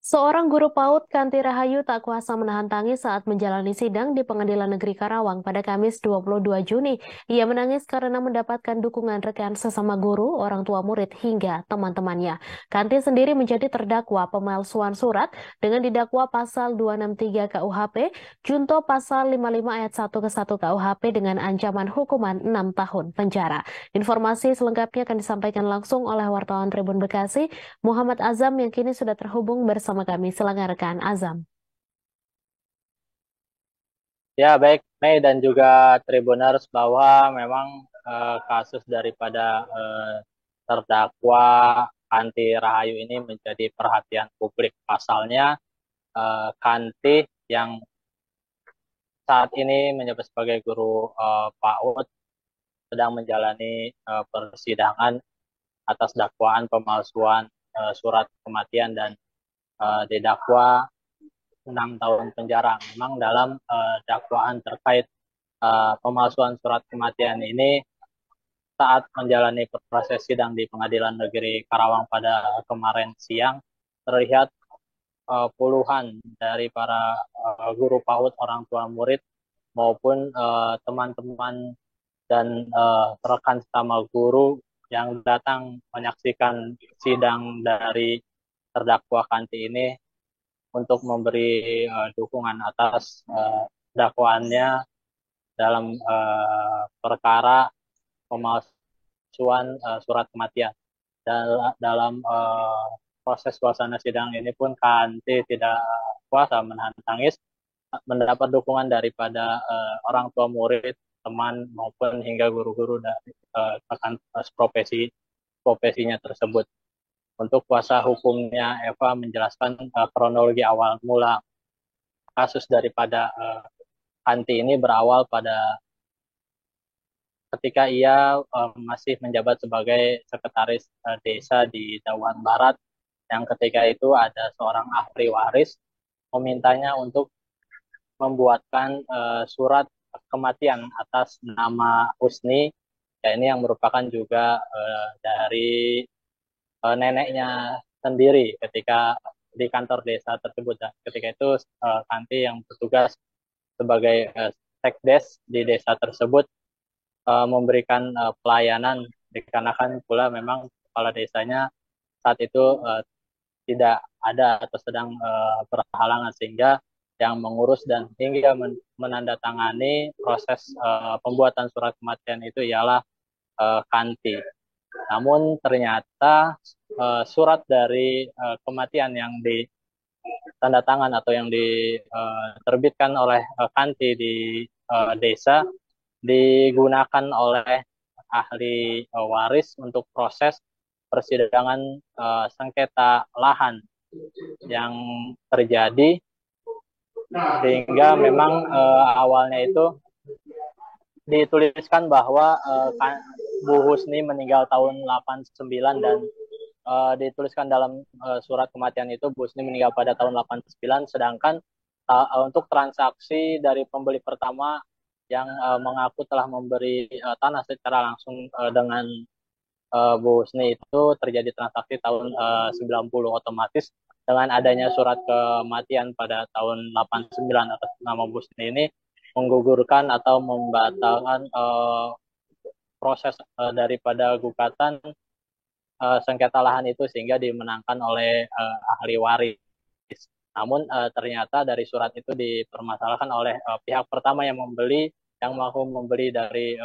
Seorang guru PAUD Kanti Rahayu tak kuasa menahan tangis saat menjalani sidang di Pengadilan Negeri Karawang pada Kamis 22 Juni. Ia menangis karena mendapatkan dukungan rekan sesama guru, orang tua murid, hingga teman-temannya. Kanti sendiri menjadi terdakwa pemalsuan surat dengan didakwa pasal 263 KUHP, junto pasal 55 ayat 1 ke 1 KUHP dengan ancaman hukuman 6 tahun penjara. Informasi selengkapnya akan disampaikan langsung oleh wartawan Tribun Bekasi, Muhammad Azam yang kini sudah terhubung bersama kami. Silakan rekan Azam. Ya, baik, Mei dan juga Tribuners bahwa memang kasus daripada terdakwa Kanti Rahayu ini menjadi perhatian publik. Pasalnya, Kanti yang saat ini menjabat sebagai guru PAUD sedang menjalani persidangan atas dakwaan pemalsuan surat kematian dan didakwa 6 tahun penjara. Memang dalam dakwaan terkait pemalsuan surat kematian ini saat menjalani proses sidang di Pengadilan Negeri Karawang pada kemarin siang terlihat puluhan dari para guru PAUD, orang tua murid maupun teman-teman dan rekan sama guru yang datang menyaksikan sidang dari terdakwa Kanti ini untuk memberi dukungan atas dakwaannya dalam perkara pemalsuan surat kematian. Dalam proses suasana sidang ini pun Kanti tidak kuasa menahan tangis, mendapat dukungan daripada orang tua murid, teman maupun hingga guru-guru dari rekan profesinya tersebut. Untuk kuasa hukumnya Eva menjelaskan kronologi awal mula kasus daripada Kanti ini berawal pada ketika ia masih menjabat sebagai sekretaris desa di Dawan Barat, yang ketika itu ada seorang ahli waris memintanya untuk membuatkan surat kematian atas nama Husni, ya ini yang merupakan juga dari neneknya sendiri ketika di kantor desa tersebut. Dan ketika itu Kanti yang bertugas sebagai sekdes di desa tersebut memberikan pelayanan, dikarenakan pula memang kepala desanya saat itu tidak ada atau sedang berhalangan, sehingga yang mengurus dan hingga menandatangani proses pembuatan surat kematian itu ialah Kanti. Namun ternyata surat dari kematian yang ditanda tangan atau yang diterbitkan oleh Kanti di desa digunakan oleh ahli waris untuk proses persidangan sengketa lahan yang terjadi, sehingga memang awalnya itu dituliskan bahwa Bu Husni meninggal tahun 89 dan dituliskan dalam surat kematian itu Bu Husni meninggal pada tahun 89, sedangkan untuk transaksi dari pembeli pertama yang mengaku telah memberi tanah secara langsung dengan Bu Husni itu terjadi transaksi tahun 90, otomatis dengan adanya surat kematian pada tahun 89 atas nama Bu Husni ini menggugurkan atau membatalkan proses daripada gugatan sengketa lahan itu, sehingga dimenangkan oleh ahli waris. Namun ternyata dari surat itu dipermasalahkan oleh pihak pertama yang membeli, yang mau membeli dari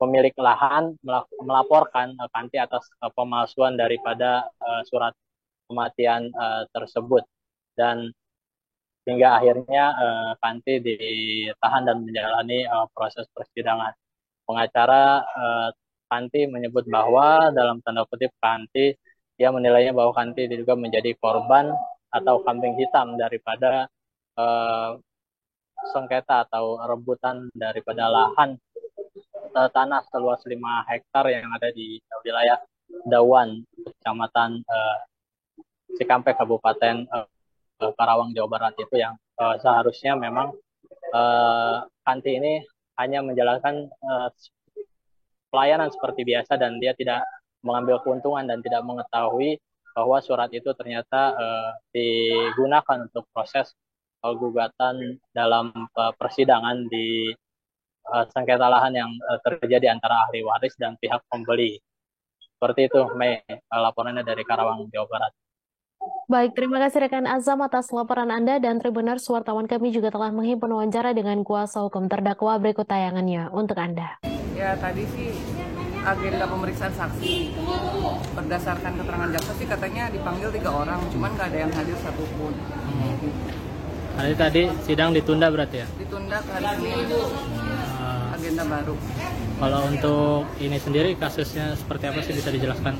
pemilik lahan melaporkan Kanti atas pemalsuan daripada surat kematian tersebut, dan hingga akhirnya Kanti ditahan dan menjalani proses persidangan. Pengacara Kanti menyebut bahwa dalam tanda kutip Kanti, dia menilainya bahwa Kanti juga menjadi korban atau kambing hitam daripada eh, sengketa atau rebutan daripada lahan tanah seluas 5 hektar yang ada di wilayah Dawan, Kecamatan Cikampek, Kabupaten Karawang, Jawa Barat, itu yang seharusnya memang Kanti ini hanya menjalankan pelayanan seperti biasa dan dia tidak mengambil keuntungan dan tidak mengetahui bahwa surat itu ternyata digunakan untuk proses gugatan dalam persidangan di sengketa lahan yang terjadi antara ahli waris dan pihak pembeli. Seperti itu, Mei, laporannya dari Karawang, Jawa Barat. Baik, terima kasih rekan Azam atas laporan Anda dan Tribuners wartawan kami juga telah menghimpun wawancara dengan kuasa hukum terdakwa berikut tayangannya untuk Anda. Ya tadi sih agenda pemeriksaan saksi berdasarkan keterangan jaksa sih katanya dipanggil 3 orang, cuman nggak ada yang hadir satupun. Tadi sidang ditunda berarti ya? Ditunda ke hari Senin, agenda baru. Kalau untuk ini sendiri kasusnya seperti apa sih, bisa dijelaskan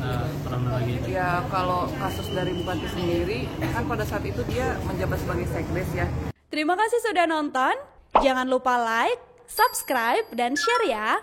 lagi? Ya kalau kasus dari Bupati sendiri kan pada saat itu dia menjabat sebagai sekdes ya. Terima kasih sudah nonton. Jangan lupa like, subscribe, dan share ya.